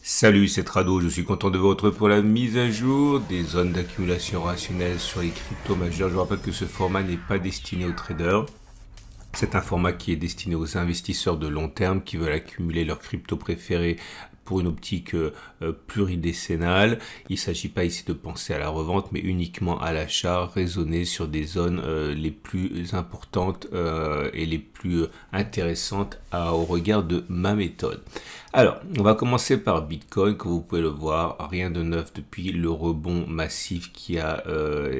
Salut, c'est Trado, je suis content de vous retrouver pour la mise à jour des zones d'accumulation rationnelle sur les cryptos majeurs. Je vous rappelle que ce format n'est pas destiné aux traders. C'est un format qui est destiné aux investisseurs de long terme qui veulent accumuler leurs cryptos préférés pour une optique pluridécennale. Il ne s'agit pas ici de penser à la revente, mais uniquement à l'achat, raisonner sur des zones les plus importantes et les plus intéressantes au regard de ma méthode. Alors, on va commencer par Bitcoin, que vous pouvez le voir, rien de neuf depuis le rebond massif qui a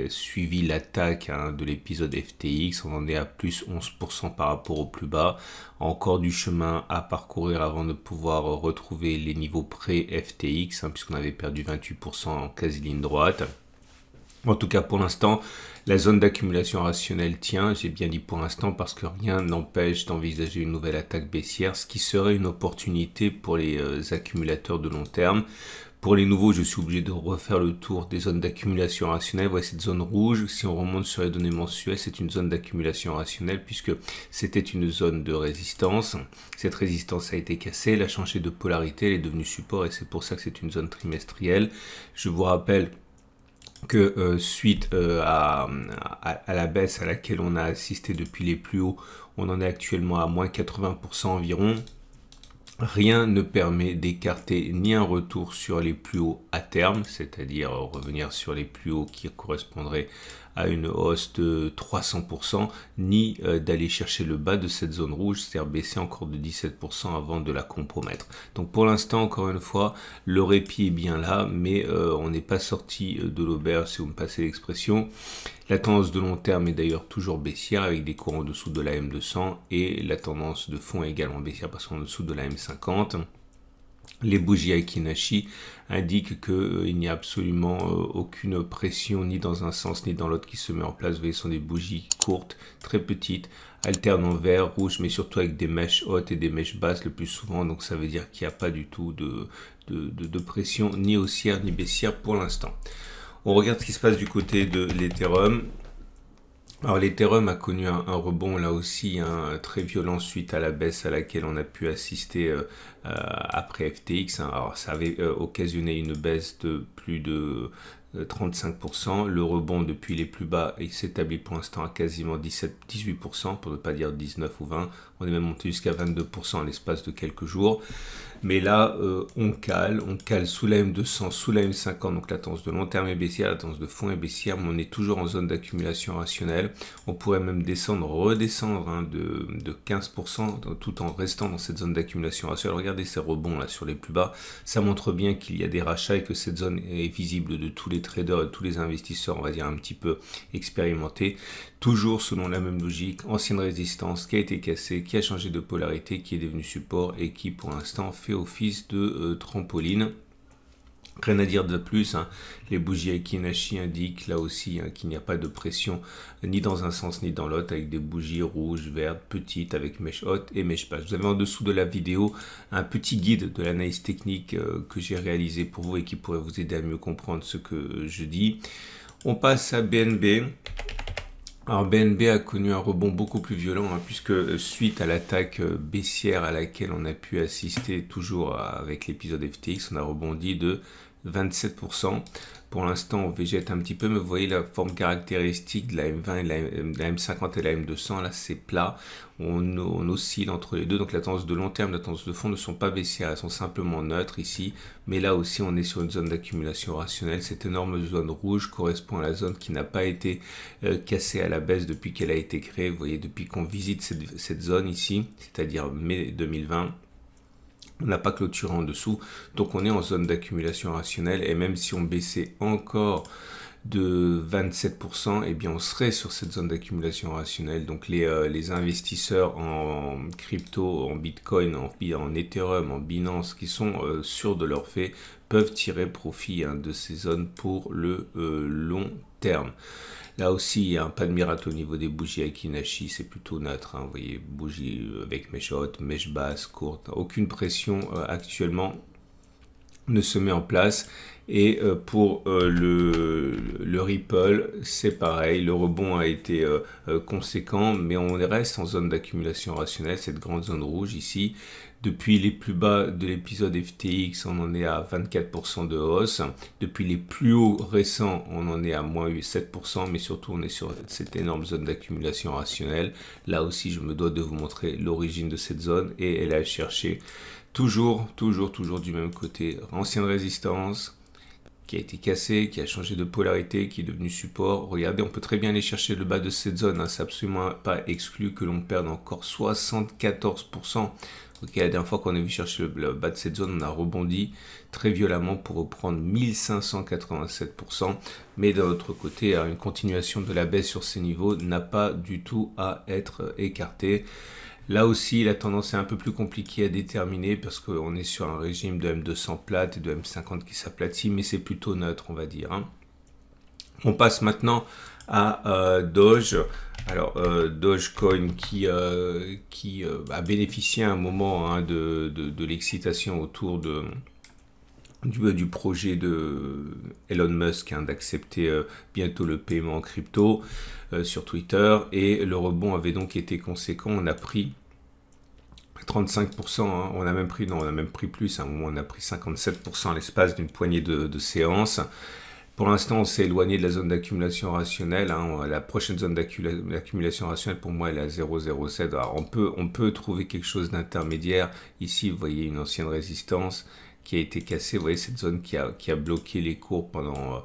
suivi l'attaque de l'épisode FTX. On en est à plus 11% par rapport au plus bas. Encore du chemin à parcourir avant de pouvoir retrouver les niveaux pré-FTX, puisqu'on avait perdu 28% en quasi ligne droite. En tout cas, pour l'instant, la zone d'accumulation rationnelle tient. J'ai bien dit pour l'instant parce que rien n'empêche d'envisager une nouvelle attaque baissière, ce qui serait une opportunité pour les accumulateurs de long terme. Pour les nouveaux, je suis obligé de refaire le tour des zones d'accumulation rationnelle. Voici cette zone rouge. Si on remonte sur les données mensuelles, c'est une zone d'accumulation rationnelle puisque c'était une zone de résistance. Cette résistance a été cassée, elle a changé de polarité, elle est devenue support et c'est pour ça que c'est une zone trimestrielle. Je vous rappelle que suite à la baisse à laquelle on a assisté depuis les plus hauts, on en est actuellement à moins 80% environ. Rien ne permet d'écarter ni un retour sur les plus hauts à terme, c'est-à-dire revenir sur les plus hauts qui correspondraient à une hausse de 300%, ni d'aller chercher le bas de cette zone rouge, c'est-à-dire baisser encore de 17% avant de la compromettre. Donc pour l'instant, encore une fois, le répit est bien là, mais on n'est pas sorti de l'auberge, si vous me passez l'expression. La tendance de long terme est d'ailleurs toujours baissière avec des cours en dessous de la M200 et la tendance de fond est également baissière parce qu'en dessous de la M50. Les bougies Aiki-Nashi indiquent qu'il n'y a absolument aucune pression ni dans un sens ni dans l'autre qui se met en place. Vous voyez, ce sont des bougies courtes, très petites, alternant vert, rouge, mais surtout avec des mèches hautes et des mèches basses le plus souvent. Donc ça veut dire qu'il n'y a pas du tout de pression ni haussière ni baissière pour l'instant. On regarde ce qui se passe du côté de l'Ethereum. Alors l'Ethereum a connu un rebond là aussi très violent suite à la baisse à laquelle on a pu assister après FTX. Alors ça avait occasionné une baisse de plus de 35%. Le rebond depuis les plus bas il s'établit pour l'instant à quasiment 18%, pour ne pas dire 19 ou 20. On est même monté jusqu'à 22% en l'espace de quelques jours. Mais là, on cale sous la M200, sous la M50, donc la tendance de long terme est baissière, la tendance de fond est baissière, mais on est toujours en zone d'accumulation rationnelle. On pourrait même redescendre de 15% tout en restant dans cette zone d'accumulation rationnelle. Regardez ces rebonds là sur les plus bas, ça montre bien qu'il y a des rachats et que cette zone est visible de tous les traders et de tous les investisseurs, on va dire un petit peu expérimentés. Toujours selon la même logique, ancienne résistance qui a été cassée, qui a changé de polarité, qui est devenu support et qui pour l'instant fait office de trampoline. Rien à dire de plus, les bougies Aiki-Nashi indiquent là aussi qu'il n'y a pas de pression ni dans un sens ni dans l'autre avec des bougies rouges, vertes, petites avec mèches hautes et mèches basses. Vous avez en dessous de la vidéo un petit guide de l'analyse technique que j'ai réalisé pour vous et qui pourrait vous aider à mieux comprendre ce que je dis. On passe à BNB. Alors BNB a connu un rebond beaucoup plus violent puisque suite à l'attaque baissière à laquelle on a pu assister toujours avec l'épisode FTX, on a rebondi de 27%. Pour l'instant, on végète un petit peu, mais vous voyez la forme caractéristique de la M20 et de la M50 et la M200, là c'est plat, on oscille entre les deux, donc la tendance de long terme et la tendance de fond ne sont pas baissières, elles sont simplement neutres ici, mais là aussi on est sur une zone d'accumulation rationnelle. Cette énorme zone rouge correspond à la zone qui n'a pas été cassée à la baisse depuis qu'elle a été créée, vous voyez, depuis qu'on visite cette zone ici, c'est-à-dire mai 2020. On n'a pas clôturé en dessous, donc on est en zone d'accumulation rationnelle et même si on baissait encore de 27%, eh bien on serait sur cette zone d'accumulation rationnelle. Donc les investisseurs en crypto, en Bitcoin, en Ethereum, en Binance qui sont sûrs de leur fait peuvent tirer profit de ces zones pour le long terme. Là aussi, il n'y a pas de miracle au niveau des bougies Aiki-Nashi, c'est plutôt neutre. Vous voyez, bougies avec mèche haute, mèche basse, courte. Aucune pression actuellement ne se met en place. Et pour le Ripple, c'est pareil. Le rebond a été conséquent, mais on reste en zone d'accumulation rationnelle, cette grande zone rouge ici. Depuis les plus bas de l'épisode FTX, on en est à 24% de hausse. Depuis les plus hauts récents, on en est à moins 7%, mais surtout on est sur cette énorme zone d'accumulation rationnelle. Là aussi, je me dois de vous montrer l'origine de cette zone et elle a cherché toujours du même côté. Ancienne résistance qui a été cassée, qui a changé de polarité, qui est devenu support. Regardez, on peut très bien aller chercher le bas de cette zone. Hein. C'est absolument pas exclu que l'on perde encore 74%. Ok, la dernière fois qu'on a vu chercher le bas de cette zone, on a rebondi très violemment pour reprendre 1587%. Mais d'un autre côté, une continuation de la baisse sur ces niveaux n'a pas du tout à être écartée. Là aussi, la tendance est un peu plus compliquée à déterminer parce qu'on est sur un régime de M200 plate et de M50 qui s'aplatit, mais c'est plutôt neutre, on va dire. Hein. On passe maintenant à Doge. Alors, Dogecoin qui a bénéficié à un moment hein, de l'excitation autour du projet de Elon Musk hein, d'accepter bientôt le paiement en crypto sur Twitter. Et le rebond avait donc été conséquent. On a pris 35%, hein, on a même pris plus. À un moment, on a pris 57% à l'espace d'une poignée de séances. Pour l'instant, on s'est éloigné de la zone d'accumulation rationnelle. Hein. La prochaine zone d'accumulation rationnelle, pour moi, elle est à 0,07. Alors, on peut trouver quelque chose d'intermédiaire. Ici, vous voyez une ancienne résistance qui a été cassée. Vous voyez cette zone qui a bloqué les cours pendant,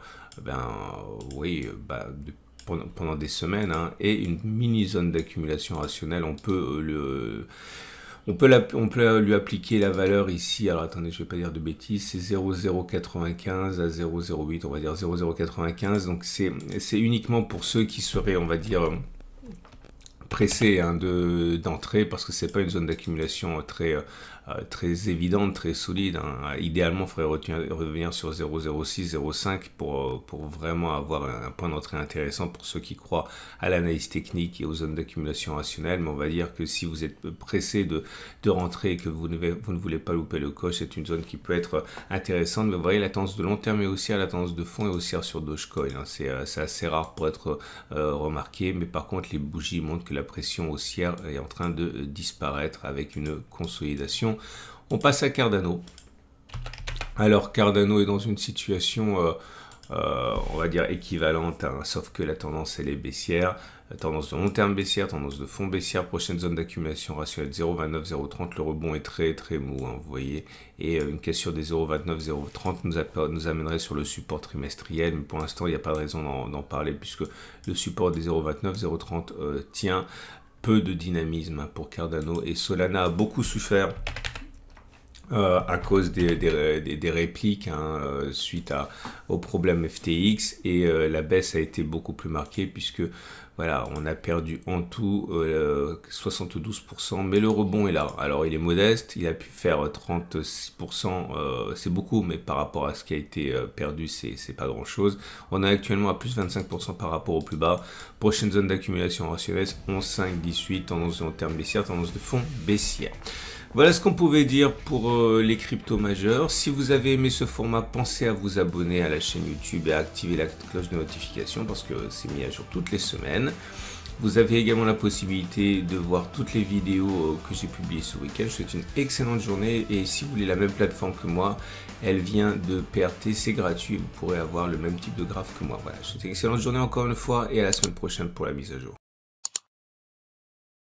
pendant des semaines. Hein. Et une mini zone d'accumulation rationnelle, on peut lui appliquer la valeur ici, alors attendez, je ne vais pas dire de bêtises, c'est 0,095 à 0,08, on va dire 0,095, donc c'est uniquement pour ceux qui seraient, on va dire, pressés hein, d'entrer, parce que c'est pas une zone d'accumulation très évidente, très solide. Hein. Idéalement, il faudrait revenir sur 0,06, 0,5 pour vraiment avoir un point d'entrée intéressant pour ceux qui croient à l'analyse technique et aux zones d'accumulation rationnelle. Mais on va dire que si vous êtes pressé de rentrer et que vous ne voulez pas louper le coche, c'est une zone qui peut être intéressante. Mais vous voyez, la tendance de long terme est haussière, la tendance de fond est haussière sur Dogecoin. Hein. C'est assez rare pour être remarqué, mais par contre, les bougies montrent que la pression haussière est en train de disparaître avec une consolidation. On passe à Cardano. Alors Cardano est dans une situation, on va dire équivalente, hein, sauf que la tendance elle est baissière. Tendance de long terme baissière, tendance de fond baissière, prochaine zone d'accumulation rationnelle 0,29, 0,30. Le rebond est très mou, hein, vous voyez. Et une cassure des 0,29, 0,30 nous amènerait sur le support trimestriel. Mais pour l'instant, il n'y a pas de raison d'en parler puisque le support des 0,29, 0,30 tient. Peu de dynamisme pour Cardano. Et Solana a beaucoup souffert à cause des répliques hein, suite au problème FTX. Et la baisse a été beaucoup plus marquée puisque voilà, on a perdu en tout 72%, mais le rebond est là. Alors il est modeste, il a pu faire 36%, c'est beaucoup, mais par rapport à ce qui a été perdu, c'est pas grand chose. On est actuellement à plus 25% par rapport au plus bas. Prochaine zone d'accumulation rationnelle, 11,5, 18, tendance de long terme baissière, tendance de fond baissière. Voilà ce qu'on pouvait dire pour les cryptos majeurs. Si vous avez aimé ce format, pensez à vous abonner à la chaîne YouTube et à activer la cloche de notification parce que c'est mis à jour toutes les semaines. Vous avez également la possibilité de voir toutes les vidéos que j'ai publiées ce week-end. Je vous souhaite une excellente journée et si vous voulez la même plateforme que moi, elle vient de PRT, c'est gratuit. Vous pourrez avoir le même type de graphe que moi. Voilà, je vous souhaite une excellente journée encore une fois et à la semaine prochaine pour la mise à jour.